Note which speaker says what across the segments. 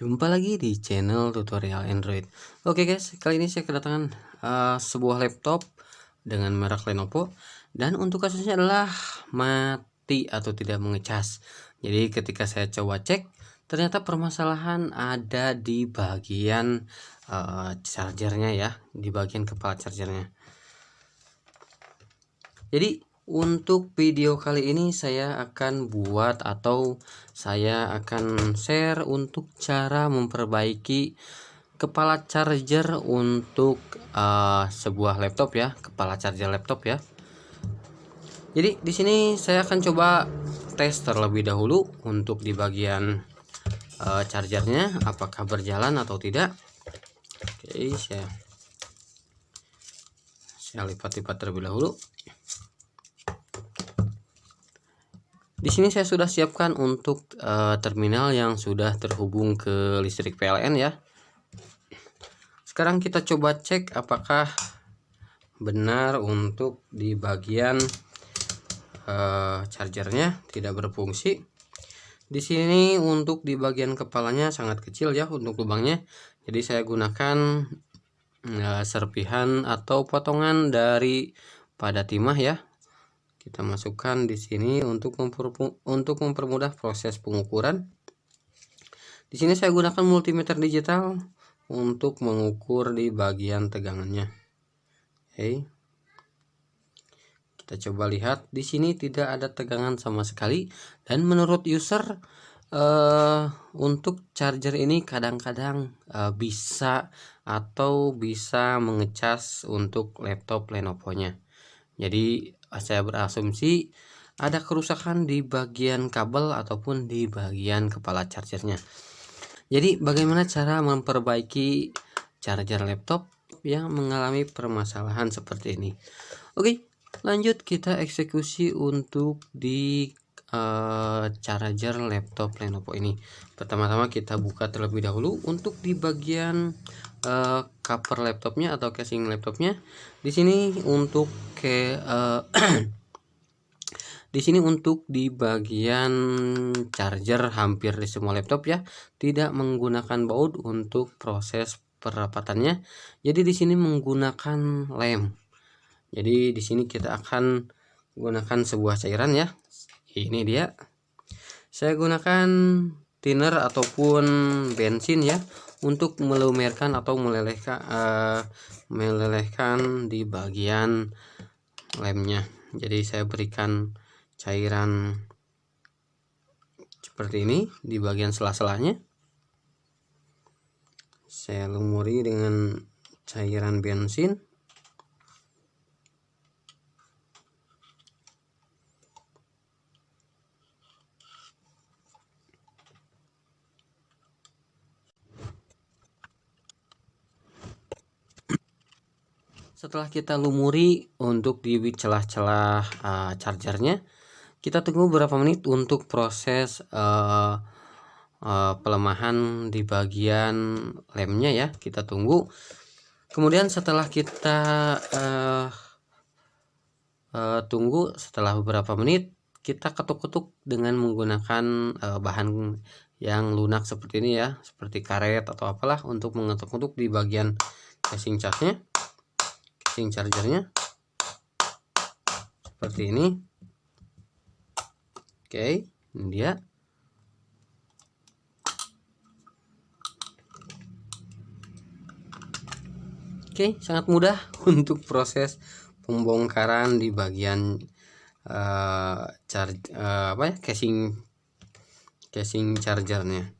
Speaker 1: Jumpa lagi di channel tutorial Android. Oke guys, kali ini saya kedatangan sebuah laptop dengan merek Lenovo, dan untuk kasusnya adalah mati atau tidak mengecas. Jadi ketika saya coba cek, ternyata permasalahan ada di bagian chargernya ya, di bagian kepala chargernya. Jadi untuk video kali ini saya akan buat atau saya akan share untuk cara memperbaiki kepala charger untuk sebuah laptop ya, kepala charger laptop ya. Jadi di sini saya akan coba tes terlebih dahulu untuk di bagian chargernya apakah berjalan atau tidak. Oke, saya lipat-lipat terlebih dahulu. Di sini saya sudah siapkan untuk terminal yang sudah terhubung ke listrik PLN ya. Sekarang kita coba cek apakah benar untuk di bagian chargernya tidak berfungsi. Di sini untuk di bagian kepalanya sangat kecil ya untuk lubangnya. Jadi saya gunakan serpihan atau potongan dari pada timah ya. Kita masukkan di sini untuk mempermudah proses pengukuran. Di sini saya gunakan multimeter digital untuk mengukur di bagian tegangannya. Oke. Kita coba lihat di sini tidak ada tegangan sama sekali, dan menurut user untuk charger ini kadang-kadang bisa mengecas untuk laptop Lenovo-nya. Jadi saya berasumsi ada kerusakan di bagian kabel ataupun di bagian kepala chargernya. Jadi bagaimana cara memperbaiki charger laptop yang mengalami permasalahan seperti ini? Oke, lanjut kita eksekusi untuk di charger laptop Lenovo ini. Pertama-tama kita buka terlebih dahulu untuk di bagian cover laptopnya atau casing laptopnya. Di sini untuk di sini untuk di bagian charger hampir di semua laptop ya tidak menggunakan baut untuk proses perapatannya. Jadi di sini menggunakan lem. Jadi di sini kita akan gunakan sebuah cairan ya. Ini dia. Saya gunakan thinner ataupun bensin ya untuk melumerkan atau melelehkan di bagian lemnya. Jadi saya berikan cairan seperti ini di bagian sela-selanya. Saya lumuri dengan cairan bensin. Setelah kita lumuri untuk di celah-celah chargernya, kita tunggu beberapa menit untuk proses pelemahan di bagian lemnya ya. Kita tunggu. Kemudian setelah kita tunggu setelah beberapa menit, kita ketuk-ketuk dengan menggunakan bahan yang lunak seperti ini ya, seperti karet atau apalah untuk mengetuk-ketuk di bagian casing chargernya seperti ini. Oke, ini dia. Oke, sangat mudah untuk proses pembongkaran di bagian casing chargernya.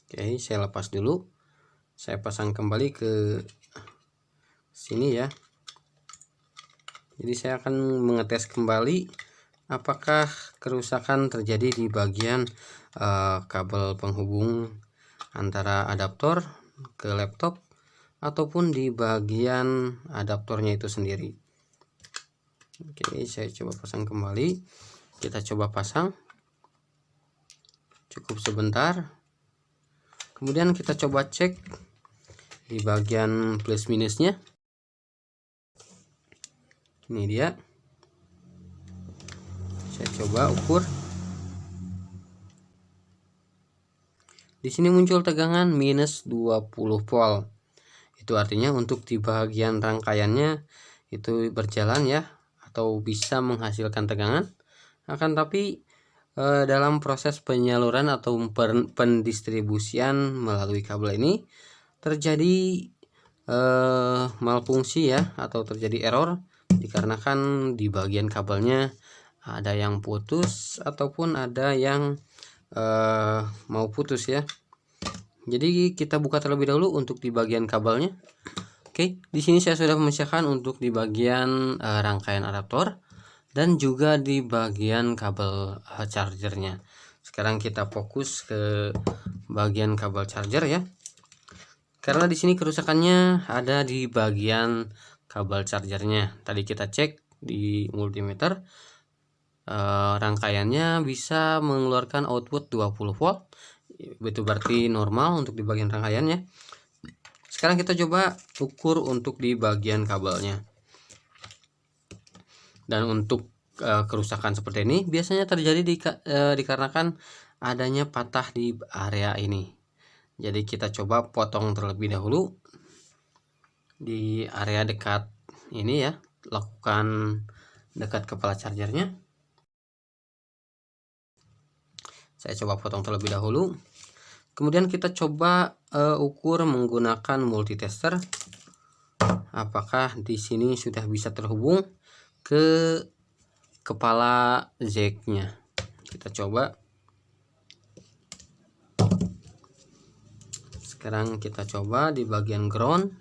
Speaker 1: Oke, saya lepas dulu. Saya pasang kembali ke sini ya. Jadi saya akan mengetes kembali apakah kerusakan terjadi di bagian kabel penghubung antara adaptor ke laptop ataupun di bagian adaptornya itu sendiri. Oke, saya coba pasang kembali. Kita coba pasang. Cukup sebentar. Kemudian kita coba cek di bagian plus minusnya. Ini dia. Saya coba ukur. Di sini muncul tegangan minus 20 volt. Itu artinya untuk di bagian rangkaiannya itu berjalan ya, atau bisa menghasilkan tegangan. Akan tapi dalam proses penyaluran atau pendistribusian melalui kabel ini terjadi malfungsi ya, atau terjadi error dikarenakan di bagian kabelnya ada yang putus ataupun ada yang mau putus ya. Jadi kita buka terlebih dahulu untuk di bagian kabelnya. Oke, di sini saya sudah memisahkan untuk di bagian rangkaian adaptor dan juga di bagian kabel chargernya. Sekarang kita fokus ke bagian kabel charger ya. Karena di sini kerusakannya ada di bagian kabel chargernya. Tadi kita cek di multimeter, rangkaiannya bisa mengeluarkan output 20 volt. Itu berarti normal untuk di bagian rangkaiannya. Sekarang kita coba ukur untuk di bagian kabelnya. Dan untuk kerusakan seperti ini biasanya terjadi dikarenakan adanya patah di area ini. Jadi kita coba potong terlebih dahulu di area dekat ini ya, lakukan dekat kepala chargernya. Saya coba potong terlebih dahulu. Kemudian kita coba ukur menggunakan multitester. Apakah di sini sudah bisa terhubung ke kepala jacknya? Kita coba. Sekarang kita coba di bagian ground.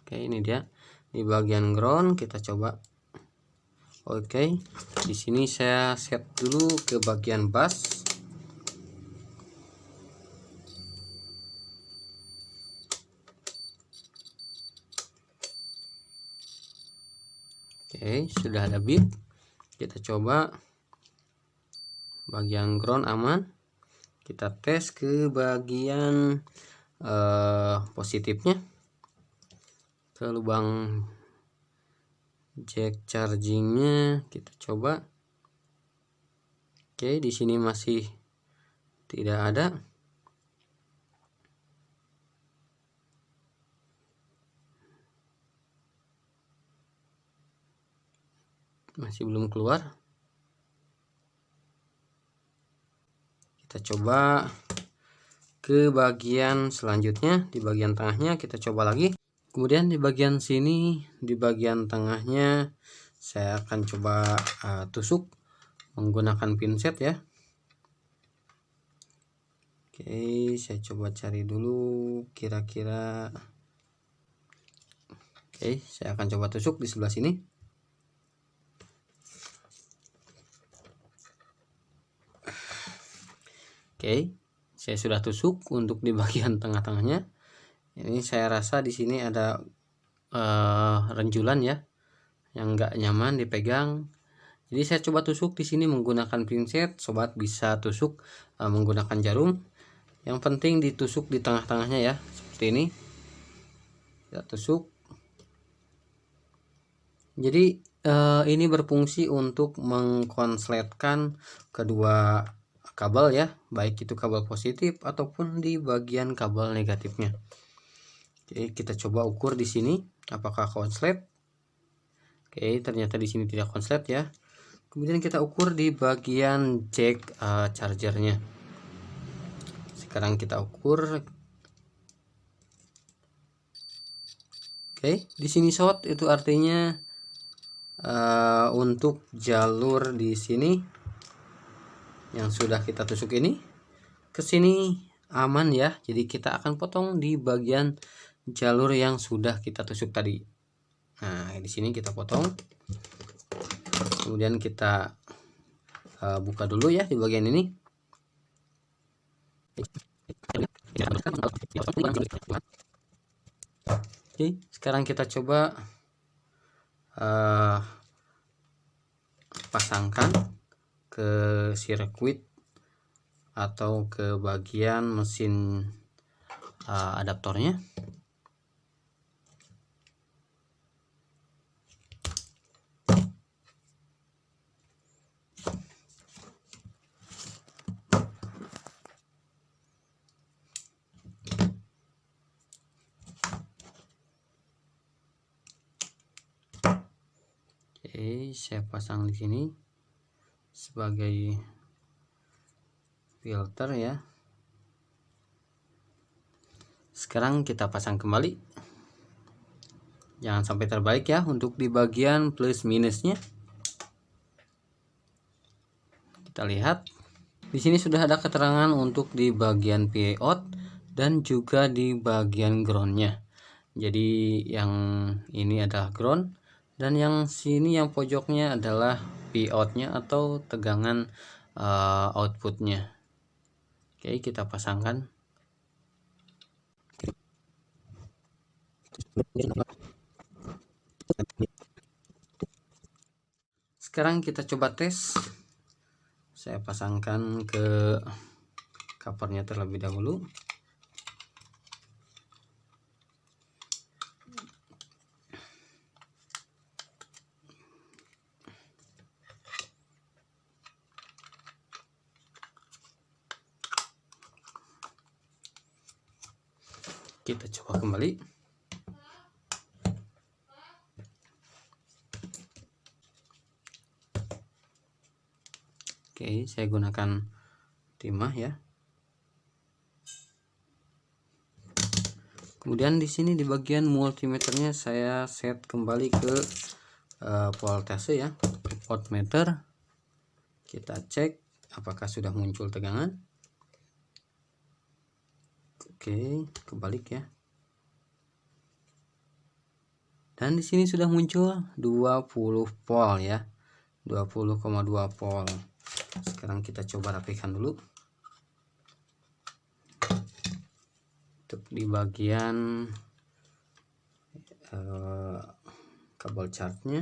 Speaker 1: Oke, ini dia. Di bagian ground kita coba. Oke, di sini saya set dulu ke bagian bus. Oke, sudah ada bit. Kita coba bagian ground aman. Kita tes ke bagian positifnya, ke lubang jack chargingnya. Kita coba. Oke, di sini masih tidak ada. Masih belum keluar. Kita coba ke bagian selanjutnya, di bagian tengahnya kita coba lagi. Kemudian di bagian sini, di bagian tengahnya saya akan coba tusuk menggunakan pinset ya. Oke, saya coba cari dulu kira-kira. Oke, saya akan coba tusuk di sebelah sini. Oke, saya sudah tusuk untuk di bagian tengah-tengahnya. Ini saya rasa di sini ada renjulan ya, yang enggak nyaman dipegang. Jadi saya coba tusuk di sini menggunakan pinset. Sobat bisa tusuk menggunakan jarum. Yang penting ditusuk di tengah-tengahnya ya, seperti ini. Kita tusuk. Jadi ini berfungsi untuk mengkonsletkan kedua kabel ya, baik itu kabel positif ataupun di bagian kabel negatifnya. Oke, kita coba ukur di sini apakah konslet. Oke, ternyata di sini tidak konslet ya. Kemudian kita ukur di bagian jack chargernya. Sekarang kita ukur. Oke, di sini short, itu artinya untuk jalur di sini yang sudah kita tusuk ini ke sini aman ya. Jadi kita akan potong di bagian jalur yang sudah kita tusuk tadi. Nah, di sini kita potong. Kemudian kita buka dulu ya di bagian ini. Oke, sekarang kita coba pasangkan ke sirkuit atau ke bagian mesin adaptornya. Oke, saya pasang di sini sebagai filter ya. Sekarang kita pasang kembali. Jangan sampai terbalik ya untuk di bagian plus minusnya. Kita lihat di sini sudah ada keterangan untuk di bagian PI out dan juga di bagian groundnya. Jadi yang ini adalah ground dan yang sini yang pojoknya adalah PI out-nya atau tegangan outputnya. Oke, kita pasangkan. Sekarang kita coba tes. Saya pasangkan ke covernya terlebih dahulu. Kita coba kembali. Oke, saya gunakan timah ya. Kemudian di sini di bagian multimeternya saya set kembali ke voltase ya, voltmeter. Kita cek apakah sudah muncul tegangan. Oke, kebalik ya. Dan di sini sudah muncul 20 volt ya. 20,2 volt. Sekarang kita coba rapikan dulu. Untuk di bagian kabel charge-nya.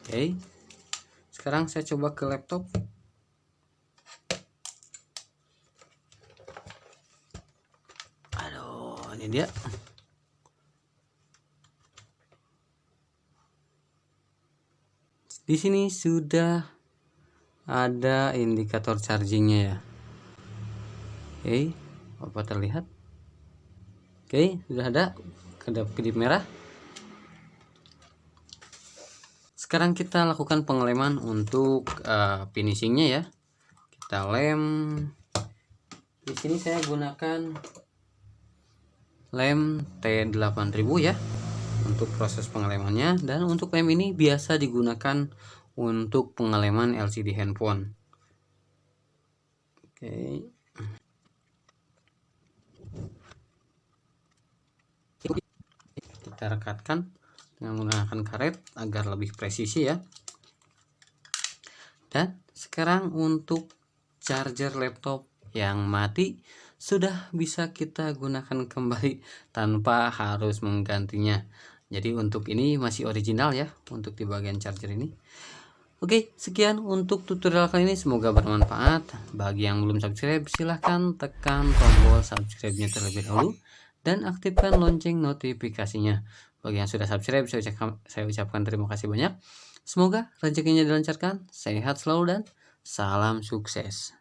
Speaker 1: Oke, sekarang saya coba ke laptop. Aduh, ini dia. Di sini sudah ada indikator chargingnya ya. Oke, apa terlihat? Oke, sudah ada kedap-kedip merah. Sekarang kita lakukan pengeleman untuk finishingnya ya. Kita lem. Di sini saya gunakan lem T8000 ya untuk proses pengelemannya, dan untuk lem ini biasa digunakan untuk pengeleman LCD handphone. Oke. Kita rekatkan dengan menggunakan karet agar lebih presisi ya. Dan sekarang untuk charger laptop yang mati sudah bisa kita gunakan kembali tanpa harus menggantinya. Jadi untuk ini masih original ya untuk di bagian charger ini. Oke, sekian untuk tutorial kali ini, semoga bermanfaat. Bagi yang belum subscribe silahkan tekan tombol subscribe-nya terlebih dahulu dan aktifkan lonceng notifikasinya. Bagi yang sudah subscribe saya ucapkan terima kasih banyak. Semoga rezekinya dilancarkan, sehat selalu dan salam sukses.